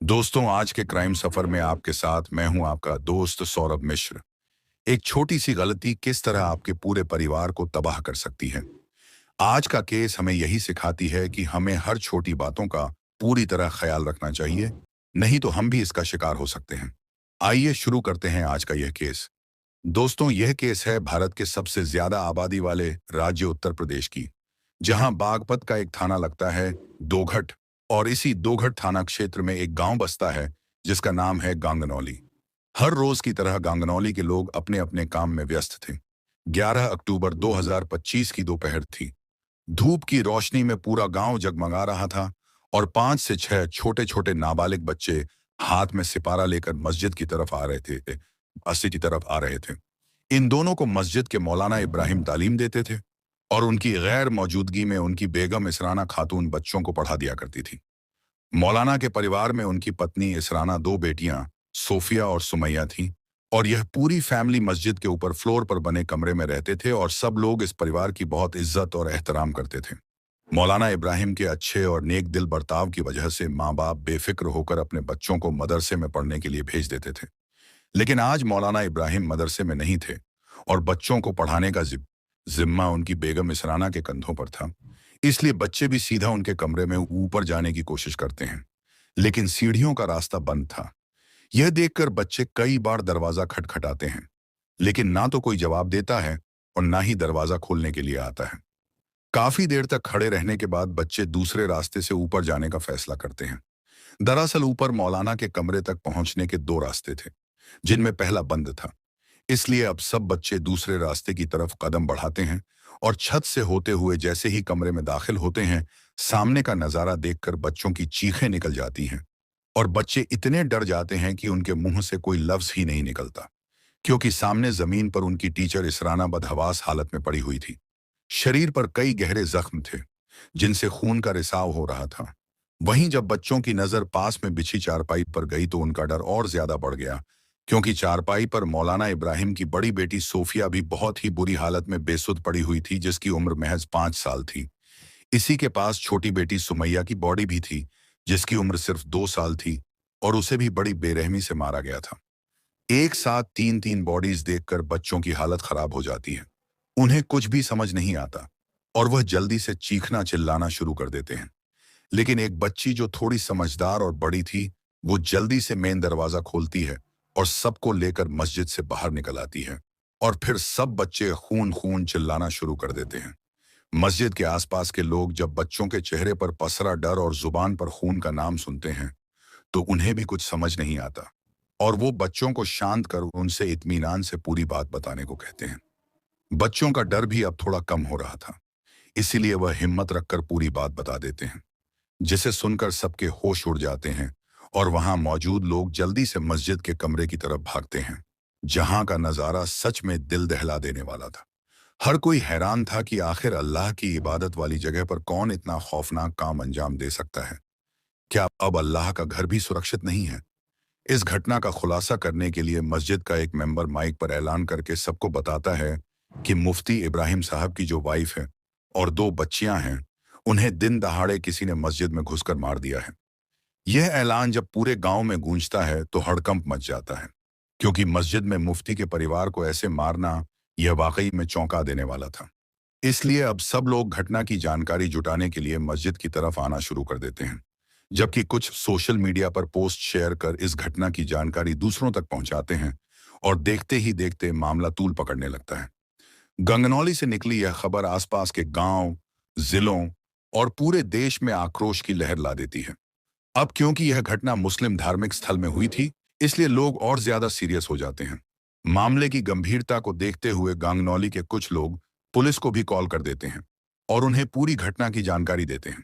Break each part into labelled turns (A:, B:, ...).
A: दोस्तों, आज के क्राइम सफर में आपके साथ मैं हूं आपका दोस्त सौरभ मिश्र। एक छोटी सी गलती किस तरह आपके पूरे परिवार को तबाह कर सकती है। आज का केस हमें यही सिखाती है कि हमें हर छोटी बातों का पूरी तरह ख्याल रखना चाहिए, नहीं तो हम भी इसका शिकार हो सकते हैं। आइए शुरू करते हैं आज का यह केस। दोस्तों, यह केस है भारत के सबसे ज्यादा आबादी वाले राज्य उत्तर प्रदेश की, जहां बागपत का एक थाना लगता है, दोघट। और इसी दोघट थाना क्षेत्र में एक गांव बसता है जिसका नाम है गांगनौली। हर रोज की तरह गांगनौली के लोग अपने अपने काम में व्यस्त थे। 11 अक्टूबर 2025 की दोपहर थी। धूप की रोशनी में पूरा गांव जगमगा रहा था और 5 से 6 छोटे छोटे नाबालिग बच्चे हाथ में सिपारा लेकर मस्जिद की तरफ आ रहे थे मस्जिद की तरफ आ रहे थे। इन दोनों को मस्जिद के मौलाना इब्राहिम तालीम देते थे और उनकी गैर मौजूदगी में उनकी बेगम इसराना खातून बच्चों को पढ़ा दिया करती थी। मौलाना के परिवार में उनकी पत्नी इसराना, दो बेटियां सोफिया और सुमैया थीं, और यह पूरी फैमिली मस्जिद के ऊपर फ्लोर पर बने कमरे में रहते थे और सब लोग इस परिवार की बहुत इज्जत और एहतराम करते थे। मौलाना इब्राहिम के अच्छे और नेक दिल बर्ताव की वजह से माँ बाप बेफिक्र होकर अपने बच्चों को मदरसे में पढ़ने के लिए भेज देते थे। लेकिन आज मौलाना इब्राहिम मदरसे में नहीं थे और बच्चों को पढ़ाने का जिम्मा उनकी बेगम इसराना के कंधों पर था। इसलिए बच्चे भी सीधा उनके कमरे में ऊपर जाने की कोशिश करते हैं, लेकिन सीढ़ियों का रास्ता बंद था। यह देखकर बच्चे कई बार दरवाजा खटखटाते हैं, लेकिन ना तो कोई जवाब देता है और ना ही दरवाजा खोलने के लिए आता है। काफी देर तक खड़े रहने के बाद बच्चे दूसरे रास्ते से ऊपर जाने का फैसला करते हैं। दरअसल ऊपर मौलाना के कमरे तक पहुंचने के दो रास्ते थे, जिनमें पहला बंद था। इसलिए अब सब बच्चे दूसरे रास्ते की तरफ कदम बढ़ाते हैं और छत से होते हुए जैसे ही कमरे में दाखिल होते हैं, सामने का नजारा देखकर बच्चों की चीखें निकल जाती हैं और बच्चे इतने डर जाते हैं कि उनके मुंह से कोई लफ्ज ही नहीं निकलता, क्योंकि सामने जमीन पर उनकी टीचर इसराना बदहवास हालत में पड़ी हुई थी। शरीर पर कई गहरे जख्म थे, जिनसे खून का रिसाव हो रहा था। वहीं जब बच्चों की नजर पास में बिछी चारपाई पर गई तो उनका डर और ज्यादा बढ़ गया, क्योंकि चारपाई पर मौलाना इब्राहिम की बड़ी बेटी सोफिया भी बहुत ही बुरी हालत में बेसुध पड़ी हुई थी, जिसकी उम्र महज 5 साल थी। इसी के पास छोटी बेटी सुमैया की बॉडी भी थी, जिसकी उम्र सिर्फ 2 साल थी और उसे भी बड़ी बेरहमी से मारा गया था। एक साथ तीन तीन बॉडीज देखकर बच्चों की हालत खराब हो जाती है। उन्हें कुछ भी समझ नहीं आता और वह जल्दी से चीखना चिल्लाना शुरू कर देते हैं। लेकिन एक बच्ची जो थोड़ी समझदार और बड़ी थी, वो जल्दी से मेन दरवाजा खोलती है और सबको लेकर मस्जिद से बाहर निकल आती है। और फिर सब बच्चे खून खून चिल्लाना शुरू कर देते हैं। मस्जिद के आसपास के लोग जब बच्चों के चेहरे पर पसरा डर और जुबान पर खून का नाम सुनते हैं, तो उन्हें भी कुछ समझ नहीं आता और वो बच्चों को शांत कर उनसे इत्मीनान से पूरी बात बताने को कहते हैं। बच्चों का डर भी अब थोड़ा कम हो रहा था, इसीलिए वह हिम्मत रखकर पूरी बात बता देते हैं, जिसे सुनकर सबके होश उड़ जाते हैं और वहां मौजूद लोग जल्दी से मस्जिद के कमरे की तरफ भागते हैं, जहां का नजारा सच में दिल दहला देने वाला था। हर कोई हैरान था कि आखिर अल्लाह की इबादत वाली जगह पर कौन इतना खौफनाक काम अंजाम दे सकता है। क्या अब अल्लाह का घर भी सुरक्षित नहीं है? इस घटना का खुलासा करने के लिए मस्जिद का एक मेंबर माइक पर ऐलान करके सबको बताता है कि मुफ्ती इब्राहिम साहब की जो वाइफ है और दो बच्चियां हैं, उन्हें दिन दहाड़े किसी ने मस्जिद में घुसकर मार दिया है। यह ऐलान जब पूरे गांव में गूंजता है तो हड़कंप मच जाता है, क्योंकि मस्जिद में मुफ्ती के परिवार को ऐसे मारना यह वाकई में चौंका देने वाला था। इसलिए अब सब लोग घटना की जानकारी जुटाने के लिए मस्जिद की तरफ आना शुरू कर देते हैं, जबकि कुछ सोशल मीडिया पर पोस्ट शेयर कर इस घटना की जानकारी दूसरों तक पहुंचाते हैं और देखते ही देखते मामला तूल पकड़ने लगता है। गंगनौली से निकली यह खबर आसपास के गांव, जिलों और पूरे देश में आक्रोश की लहर ला देती है। अब क्योंकि यह घटना मुस्लिम धार्मिक स्थल में हुई थी, इसलिए लोग और ज्यादा सीरियस हो जाते हैं। मामले की गंभीरता को देखते हुए गांगनौली के कुछ लोग पुलिस को भी कॉल कर देते हैं और उन्हें पूरी घटना की जानकारी देते हैं।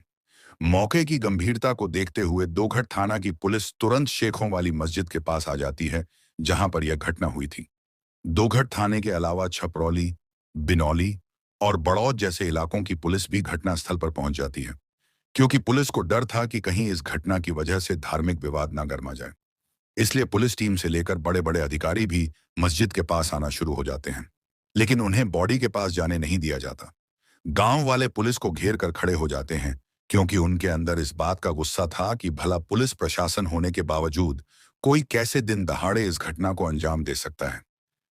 A: मौके की गंभीरता को देखते हुए दोघट थाना की पुलिस तुरंत शेखों वाली मस्जिद के पास आ जाती है, जहां पर यह घटना हुई थी। दोघट थाने के अलावा छपरौली, बिनौली और बड़ौद जैसे इलाकों की पुलिस भी घटनास्थल पर पहुंच जाती है, क्योंकि पुलिस को डर था कि कहीं इस घटना की वजह से धार्मिक विवाद न गर्मा जाए। इसलिए पुलिस टीम से लेकर बड़े बड़े अधिकारी भी मस्जिद के पास आना शुरू हो जाते हैं, लेकिन उन्हें बॉडी के पास जाने नहीं दिया जाता। गांव वाले पुलिस को घेर कर खड़े हो जाते हैं, क्योंकि उनके अंदर इस बात का गुस्सा था कि भला पुलिस प्रशासन होने के बावजूद कोई कैसे दिन दहाड़े इस घटना को अंजाम दे सकता है।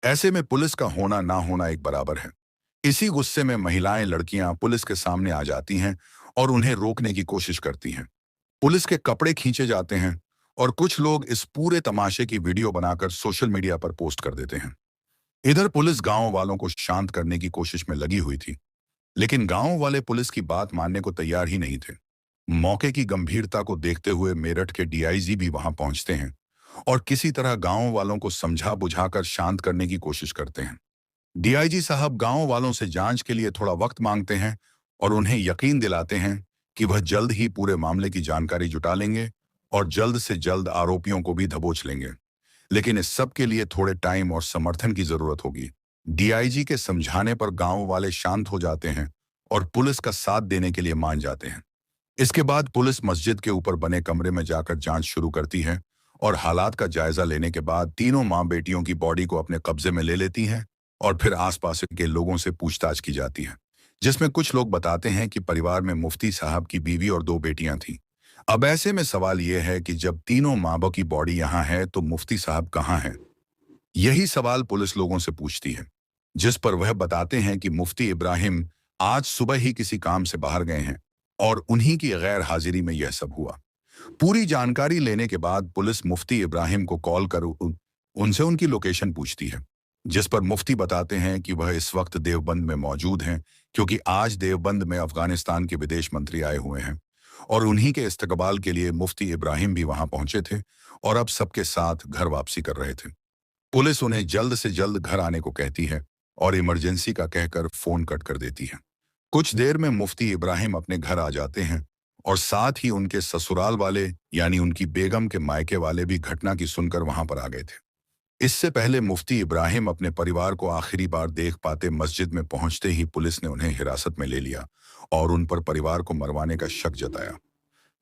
A: ऐसे में पुलिस का होना ना होना एक बराबर है। इसी गुस्से में महिलाएं, लड़कियां पुलिस के सामने आ जाती हैं और उन्हें रोकने की कोशिश करती हैं। पुलिस के कपड़े खींचे जाते हैं और कुछ लोग इस पूरे तमाशे की वीडियो बनाकर सोशल मीडिया पर पोस्ट कर देते हैं। इधर पुलिस गांव वालों को शांत करने की कोशिश में लगी हुई थी, लेकिन गांव वाले पुलिस की बात मानने को तैयार ही नहीं थे। मौके की गंभीरता को देखते हुए मेरठ के डीआईजी भी वहां पहुंचते हैं और किसी तरह गांव वालों को समझा बुझाकर शांत करने की कोशिश करते हैं। डीआईजी साहब गांव वालों से जांच के लिए थोड़ा वक्त मांगते हैं और उन्हें यकीन दिलाते हैं कि वह जल्द ही पूरे मामले की जानकारी जुटा लेंगे और जल्द से जल्द आरोपियों को भी दबोच लेंगे। लेकिन इस सब के लिए थोड़े टाइम और समर्थन की जरूरत होगी। डीआईजी के समझाने पर गांव वाले शांत हो जाते हैं और पुलिस का साथ देने के लिए मान जाते हैं। इसके बाद पुलिस मस्जिद के ऊपर बने कमरे में जाकर जांच शुरू करती है और हालात का जायजा लेने के बाद तीनों मां बेटियों की बॉडी को अपने कब्जे में ले लेती हैं और फिर आसपास के लोगों से पूछताछ की जाती है, जिसमें कुछ लोग बताते हैं कि परिवार में मुफ्ती साहब की बीवी और 2 बेटियां थीं। अब ऐसे में सवाल यह है कि जब तीनों माँ बाप की बॉडी यहाँ है तो मुफ्ती साहब कहाँ हैं? यही सवाल पुलिस लोगों से पूछती है, जिस पर वह बताते हैं कि मुफ्ती इब्राहिम आज सुबह ही किसी काम से बाहर गए हैं और उन्हीं की गैर हाजिरी में यह सब हुआ। पूरी जानकारी लेने के बाद पुलिस मुफ्ती इब्राहिम को कॉल कर उनसे उनकी लोकेशन पूछती है, जिस पर मुफ्ती बताते हैं कि वह इस वक्त देवबंद में मौजूद हैं, क्योंकि आज देवबंद में अफगानिस्तान के विदेश मंत्री आए हुए हैं और उन्हीं के इस्तकबाल के लिए मुफ्ती इब्राहिम भी वहां पहुंचे थे और अब सबके साथ घर वापसी कर रहे थे। पुलिस उन्हें जल्द से जल्द घर आने को कहती है और इमरजेंसी का कहकर फोन कट कर देती है। कुछ देर में मुफ्ती इब्राहिम अपने घर आ जाते हैं और साथ ही उनके ससुराल वाले यानी उनकी बेगम के मायके वाले भी घटना की सुनकर वहां पर आ गए थे। इससे पहले मुफ्ती इब्राहिम अपने परिवार को आखिरी बार देख पाते मस्जिद में पहुंचते ही पुलिस ने उन्हें हिरासत में ले लिया और उन पर परिवार को मरवाने का शक जताया।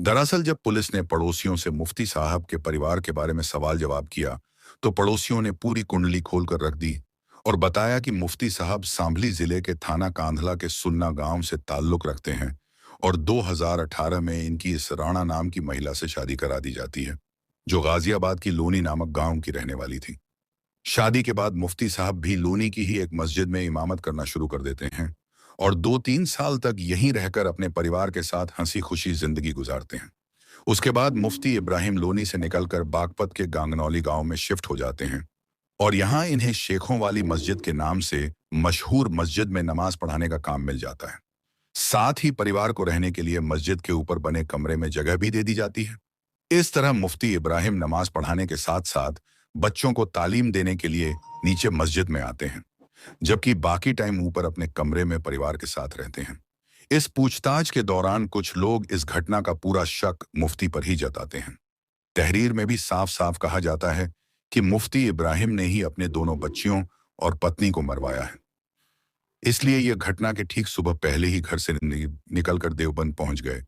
A: दरअसल जब पुलिस ने पड़ोसियों से मुफ्ती साहब के परिवार के बारे में सवाल जवाब किया तो पड़ोसियों ने पूरी कुंडली खोलकर रख दी और बताया कि मुफ्ती साहब सांभली जिले के थाना कांधला के सुन्ना गांव से ताल्लुक रखते हैं और 2018 में इनकी इस राणा नाम की महिला से शादी करा दी जाती है, जो गाजियाबाद की लोनी नामक गांव की रहने वाली थी। शादी के बाद मुफ्ती साहब भी लोनी की ही एक मस्जिद में इमामत करना शुरू कर देते हैं और 2-3 साल तक यहीं रहकर अपने परिवार के साथ हंसी खुशी जिंदगी गुजारते हैं। उसके बाद मुफ्ती इब्राहिम लोनी से निकलकर बागपत के गांगनौली गांव में शिफ्ट हो जाते हैं और यहाँ इन्हें शेखों वाली मस्जिद के नाम से मशहूर मस्जिद में नमाज पढ़ाने का काम मिल जाता है। साथ ही परिवार को रहने के लिए मस्जिद के ऊपर बने कमरे में जगह भी दे दी जाती है। इस तरह मुफ्ती इब्राहिम नमाज पढ़ाने के साथ साथ बच्चों को तालीम देने के लिए नीचे मस्जिद में आते हैं, जबकि बाकी टाइम ऊपर अपने कमरे में परिवार के साथ रहते हैं। इस पूछताछ के दौरान कुछ लोग इस घटना का पूरा शक मुफ्ती पर ही जताते हैं। तहरीर में भी साफ साफ कहा जाता है कि मुफ्ती इब्राहिम ने ही अपने दोनों बच्चियों और पत्नी को मरवाया है। इसलिए यह घटना के ठीक सुबह पहले ही घर से निकलकर देवबंद पहुंच गए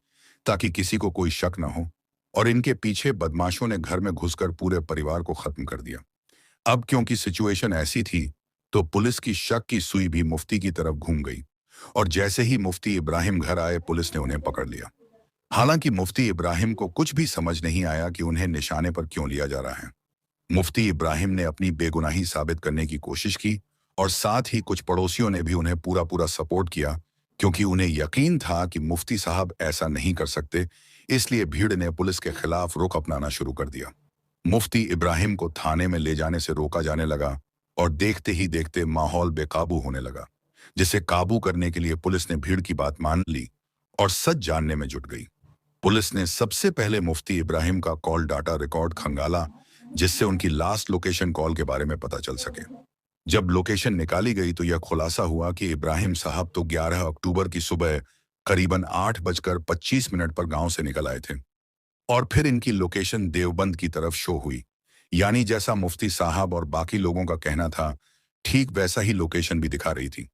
A: ताकि किसी को कोई शक न हो और इनके पीछे बदमाशों ने घर में घुसकर पूरे परिवार को खत्म कर दिया। अब क्योंकि सिचुएशन ऐसी थी तो पुलिस की शक की सुई भी मुफ्ती की तरफ घूम गई और जैसे ही मुफ्ती इब्राहिम घर आए पुलिस ने उन्हें पकड़ लिया। हालांकि मुफ्ती इब्राहिम को कुछ भी समझ नहीं आया कि उन्हें निशाने पर क्यों लिया जा रहा है। मुफ्ती इब्राहिम ने अपनी बेगुनाही साबित करने की कोशिश की और साथ ही कुछ पड़ोसियों ने भी उन्हें पूरा पूरा सपोर्ट किया, क्योंकि उन्हें यकीन था कि मुफ्ती साहब ऐसा नहीं कर सकते। इसलिए भीड़ ने पुलिस के खिलाफ रुख अपनाना शुरू कर दिया। मुफ्ती इब्राहिम को थाने में ले जाने से रोका जाने लगा और देखते ही देखते माहौल बेकाबू होने लगा, जिसे काबू करने के लिए पुलिस ने भीड़ की बात मान ली और सच जानने में जुट गई। पुलिस ने सबसे पहले मुफ्ती इब्राहिम का कॉल डाटा रिकॉर्ड खंगाला, जिससे उनकी लास्ट लोकेशन कॉल के बारे में पता चल सके। जब लोकेशन निकाली गई तो यह खुलासा हुआ कि इब्राहिम साहब तो 11 अक्टूबर की सुबह करीबन 8:25 पर गांव से निकल आए थे और फिर इनकी लोकेशन देवबंद की तरफ शो हुई। यानी जैसा मुफ्ती साहब और बाकी लोगों का कहना था, ठीक वैसा ही लोकेशन भी दिखा रही थी।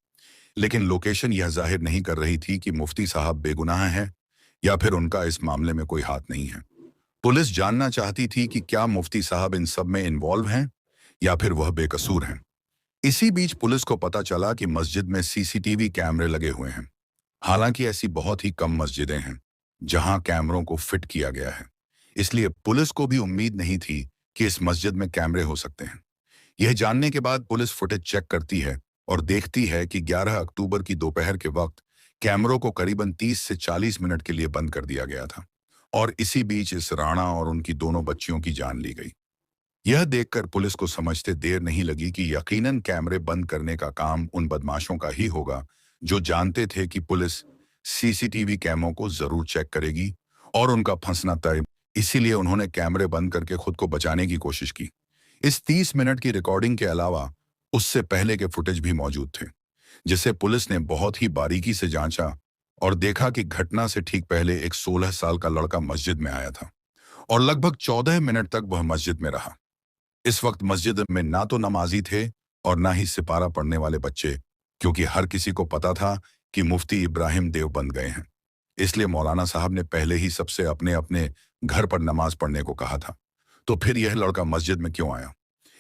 A: लेकिन लोकेशन यह जाहिर नहीं कर रही थी कि मुफ्ती साहब बेगुनाह हैं या फिर उनका इस मामले में कोई हाथ नहीं है। पुलिस जानना चाहती थी कि क्या मुफ्ती साहब इन सब में इन्वॉल्व हैं या फिर वह बेकसूर हैं। इसी बीच पुलिस को पता चला कि मस्जिद में सीसीटीवी कैमरे लगे हुए हैं। हालांकि ऐसी बहुत ही कम मस्जिदें हैं जहां कैमरों को फिट किया गया है। इसलिए पुलिस को भी उम्मीद नहीं थी कि इस मस्जिद में कैमरे हो सकते हैं। यह जानने के बाद पुलिस फुटेज चेक करती है और देखती है कि 11 अक्टूबर की दोपहर के वक्त कैमरों को करीबन 30 से 40 मिनट के लिए बंद कर दिया गया था और इसी बीच इस राणा और उनकी दोनों बच्चियों की जान ली गई। यह देखकर पुलिस को समझते देर नहीं लगी कि यकीनन कैमरे बंद करने का काम उन बदमाशों का ही होगा जो जानते थे कि पुलिस सीसीटीवी कैमरों को जरूर चेक करेगी और उनका फंसना तय। इसीलिए उन्होंने कैमरे बंद करके खुद को बचाने की कोशिश की। इस 30 मिनट की रिकॉर्डिंग के अलावा उससे पहले के फुटेज भी मौजूद थे, जिसे पुलिस ने बहुत ही बारीकी से जांचा और देखा कि घटना से ठीक पहले एक 16 साल का लड़का मस्जिद में आया था और लगभग 14 मिनट तक वह मस्जिद में रहा। इस वक्त मस्जिद में ना तो नमाजी थे और ना ही सिपारा पढ़ने वाले बच्चे, क्योंकि हर किसी को पता था कि मुफ्ती इब्राहिम देवबंद गए हैं। इसलिए मौलाना साहब ने पहले ही सबसे अपने अपने घर पर नमाज पढ़ने को कहा था। तो फिर यह लड़का मस्जिद में क्यों आया?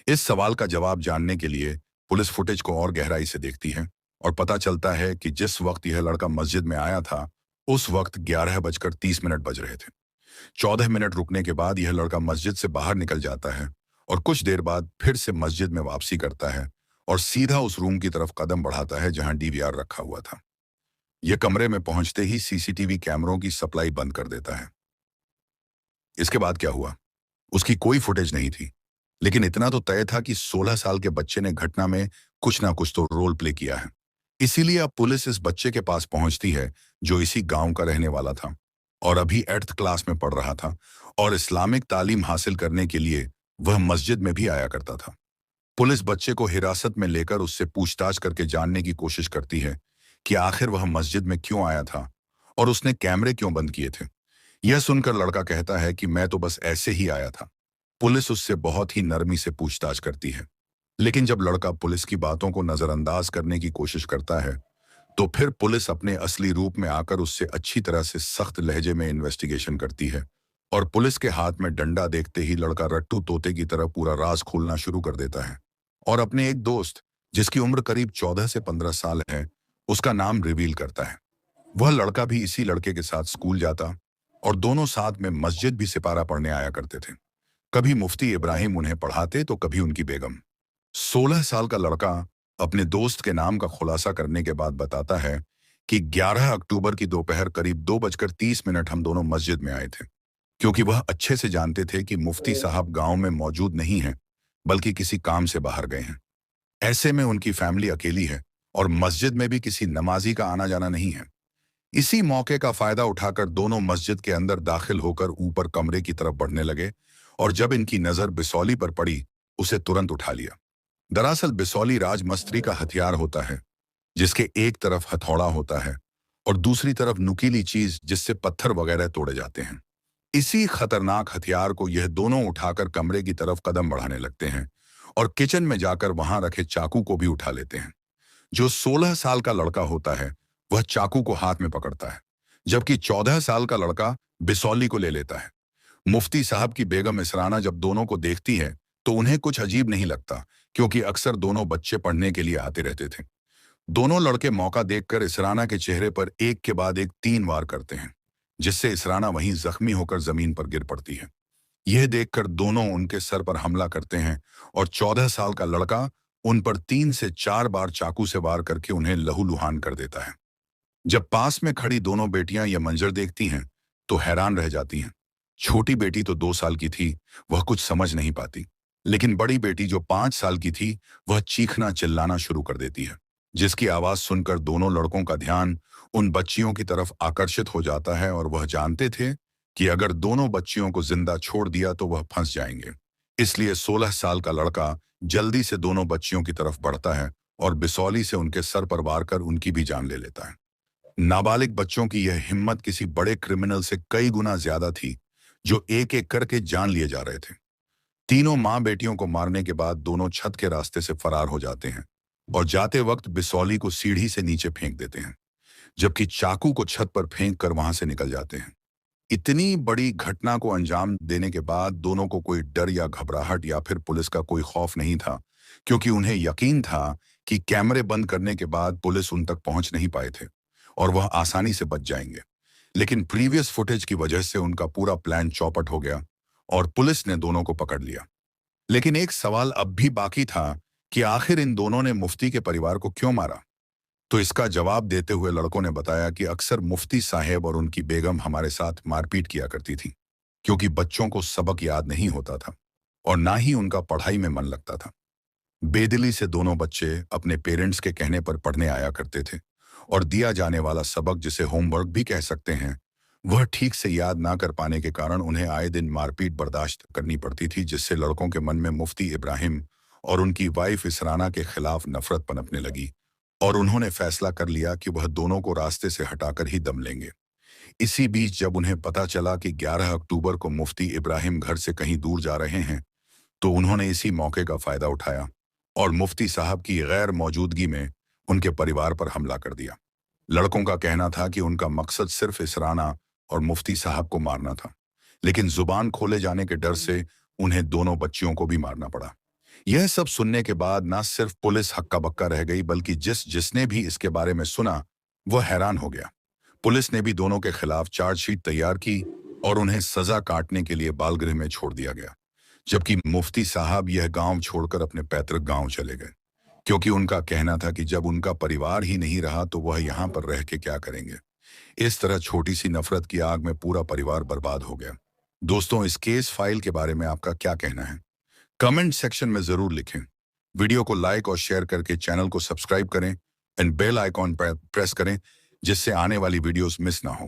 A: इस सवाल का जवाब जानने के लिए पुलिस फुटेज को और गहराई से देखती है और पता चलता है कि जिस वक्त यह लड़का मस्जिद में आया था उस वक्त 11:30 बज रहे थे। 14 मिनट रुकने के बाद यह लड़का मस्जिद से बाहर निकल जाता है और कुछ देर बाद फिर से मस्जिद में वापसी करता है और सीधा उस रूम की तरफ कदम बढ़ाता है जहां डीवीआर रखा हुआ था। यह कमरे में पहुंचते ही सीसीटीवी कैमरों की सप्लाई बंद कर देता है। इसके बाद क्या हुआ उसकी कोई फुटेज नहीं थी, लेकिन इतना तो तय था कि 16 साल के बच्चे ने घटना में कुछ ना कुछ तो रोल प्ले किया है। इसीलिए अब पुलिस इस बच्चे के पास पहुंचती है जो इसी गांव का रहने वाला था और अभी 8th क्लास में पढ़ रहा था और इस्लामिक तालीम हासिल करने के लिए वह मस्जिद में भी आया करता था। पुलिस बच्चे को हिरासत में लेकर उससे पूछताछ करके जानने की कोशिश करती है कि आखिर वह मस्जिद में क्यों आया था और उसने कैमरे क्यों बंद किए थे। यह सुनकर लड़का कहता है कि मैं तो बस ऐसे ही आया था। पुलिस उससे बहुत ही नरमी से पूछताछ करती है, लेकिन जब लड़का पुलिस की बातों को नजरअंदाज करने की कोशिश करता है तो फिर पुलिस अपने असली रूप में आकर उससे अच्छी तरह से सख्त लहजे में इन्वेस्टिगेशन करती है और पुलिस के हाथ में डंडा देखते ही लड़का रट्टू तोते की तरह पूरा राज खोलना शुरू कर देता है और अपने एक दोस्त, जिसकी उम्र करीब 14 से 15 साल है, उसका नाम रिवील करता है। वह लड़का भी इसी लड़के के साथ स्कूल जाता और दोनों साथ में मस्जिद भी सिपारा पढ़ने आया करते थे। कभी मुफ्ती इब्राहिम उन्हें पढ़ाते तो कभी उनकी बेगम। 16 साल का लड़का अपने दोस्त के नाम का खुलासा करने के बाद बताता है कि 11 अक्टूबर की दोपहर करीब 2:30 हम दोनों मस्जिद में आए थे, क्योंकि वह अच्छे से जानते थे कि मुफ्ती साहब गांव में मौजूद नहीं हैं, बल्कि किसी काम से बाहर गए हैं। ऐसे में उनकी फैमिली अकेली है और मस्जिद में भी किसी नमाजी का आना जाना नहीं है। इसी मौके का फायदा उठाकर दोनों मस्जिद के अंदर दाखिल होकर ऊपर कमरे की तरफ बढ़ने लगे और जब इनकी नजर बिसौली पर पड़ी उसे तुरंत उठा लिया। दरअसल बिसौली राजमस्त्री का हथियार होता है, जिसके एक तरफ हथौड़ा होता है और दूसरी तरफ नुकीली चीज जिससे पत्थर वगैरह तोड़े जाते हैं। इसी खतरनाक हथियार को यह दोनों उठाकर कमरे की तरफ कदम बढ़ाने लगते हैं और किचन में जाकर वहां रखे चाकू को भी उठा लेते हैं। जो 16 साल का लड़का होता है वह चाकू को हाथ में पकड़ता है, जबकि 14 साल का लड़का बिसौली को ले लेता है। मुफ्ती साहब की बेगम इसराना जब दोनों को देखती है तो उन्हें कुछ अजीब नहीं लगता, क्योंकि अक्सर दोनों बच्चे पढ़ने के लिए आते रहते थे। दोनों लड़के मौका देखकर इसराना के चेहरे पर एक के बाद एक 3 वार करते हैं, जिससे इसराना वहीं जख्मी होकर जमीन पर गिर पड़ती है। यह देखकर दोनों उनके सर पर हमला करते हैं और 14 साल का लड़का उन पर 3 से 4 बार चाकू से वार करके उन्हें लहूलुहान कर देता है। जब पास में खड़ी दोनों बेटियां यह मंजर देखती हैं तो हैरान रह जाती हैं। छोटी बेटी तो 2 साल की थी, वह कुछ समझ नहीं पाती, लेकिन बड़ी बेटी जो 5 साल की थी वह चीखना चिल्लाना शुरू कर देती है, जिसकी आवाज सुनकर दोनों लड़कों का ध्यान उन बच्चियों की तरफ आकर्षित हो जाता है और वह जानते थे कि अगर दोनों बच्चियों को जिंदा छोड़ दिया तो वह फंस जाएंगे। इसलिए 16 साल का लड़का जल्दी से दोनों बच्चियों की तरफ बढ़ता है और बिसौली से उनके सर पर वार कर उनकी भी जान ले लेता है। नाबालिग बच्चों की यह हिम्मत किसी बड़े क्रिमिनल से कई गुना ज्यादा थी, जो एक एक करके जान लिए जा रहे थे। तीनों मां बेटियों को मारने के बाद दोनों छत के रास्ते से फरार हो जाते हैं और जाते वक्त बिसौली को सीढ़ी से नीचे फेंक देते हैं, जबकि चाकू को छत पर फेंक कर वहां से निकल जाते हैं। इतनी बड़ी घटना को अंजाम देने के बाद दोनों को कोई डर या घबराहट या फिर पुलिस का कोई खौफ नहीं था, क्योंकि उन्हें यकीन था कि कैमरे बंद करने के बाद पुलिस उन तक पहुंच नहीं पाए थे और वह आसानी से बच जाएंगे। लेकिन प्रीवियस फुटेज की वजह से उनका पूरा प्लान चौपट हो गया और पुलिस ने दोनों को पकड़ लिया। लेकिन एक सवाल अब भी बाकी था कि आखिर इन दोनों ने मुफ्ती के परिवार को क्यों मारा। तो इसका जवाब देते हुए लड़कों ने बताया कि अक्सर मुफ्ती साहेब और उनकी बेगम हमारे साथ मारपीट किया करती थी, क्योंकि बच्चों को सबक याद नहीं होता था और ना ही उनका पढ़ाई में मन लगता था। बेदिली से दोनों बच्चे अपने पेरेंट्स के कहने पर पढ़ने आया करते थे और दिया जाने वाला सबक, जिसे होमवर्क भी कह सकते हैं, वह ठीक से याद ना कर पाने के कारण उन्हें आए दिन मारपीट बर्दाश्त करनी पड़ती थी, जिससे लड़कों के मन में मुफ्ती इब्राहिम और उनकी वाइफ इसराना के खिलाफ नफरत पनपने लगी और उन्होंने फैसला कर लिया कि वह दोनों को रास्ते से हटाकर ही दम लेंगे। इसी बीच जब उन्हें पता चला कि 11 अक्टूबर को मुफ्ती इब्राहिम घर से कहीं दूर जा रहे हैं, तो उन्होंने इसी मौके का फायदा उठाया और मुफ्ती साहब की गैर मौजूदगी में उनके परिवार पर हमला कर दिया। लड़कों का कहना था कि उनका मकसद सिर्फ इसराना और मुफ्ती साहब को मारना था, लेकिन जुबान खोले जाने के डर से उन्हें दोनों बच्चियों को भी मारना पड़ा। यह सब सुनने के बाद ना सिर्फ पुलिस हक्का बक्का रह गई, बल्कि जिसने भी इसके बारे में सुना वह हैरान हो गया। पुलिस ने भी दोनों के खिलाफ चार्जशीट तैयार की और उन्हें सजा काटने के लिए बालगृह में छोड़ दिया गया, जबकि मुफ्ती साहब यह गांव छोड़कर अपने पैतृक गांव चले गए, क्योंकि उनका कहना था कि जब उनका परिवार ही नहीं रहा तो वह यहाँ पर रह के क्या करेंगे। इस तरह छोटी सी नफरत की आग में पूरा परिवार बर्बाद हो गया। दोस्तों, इस केस फाइल के बारे में आपका क्या कहना है? कमेंट सेक्शन में जरूर लिखें। वीडियो को लाइक और शेयर करके चैनल को सब्सक्राइब करें एंड बेल आइकॉन पर प्रेस करें, जिससे आने वाली वीडियोस मिस ना हो।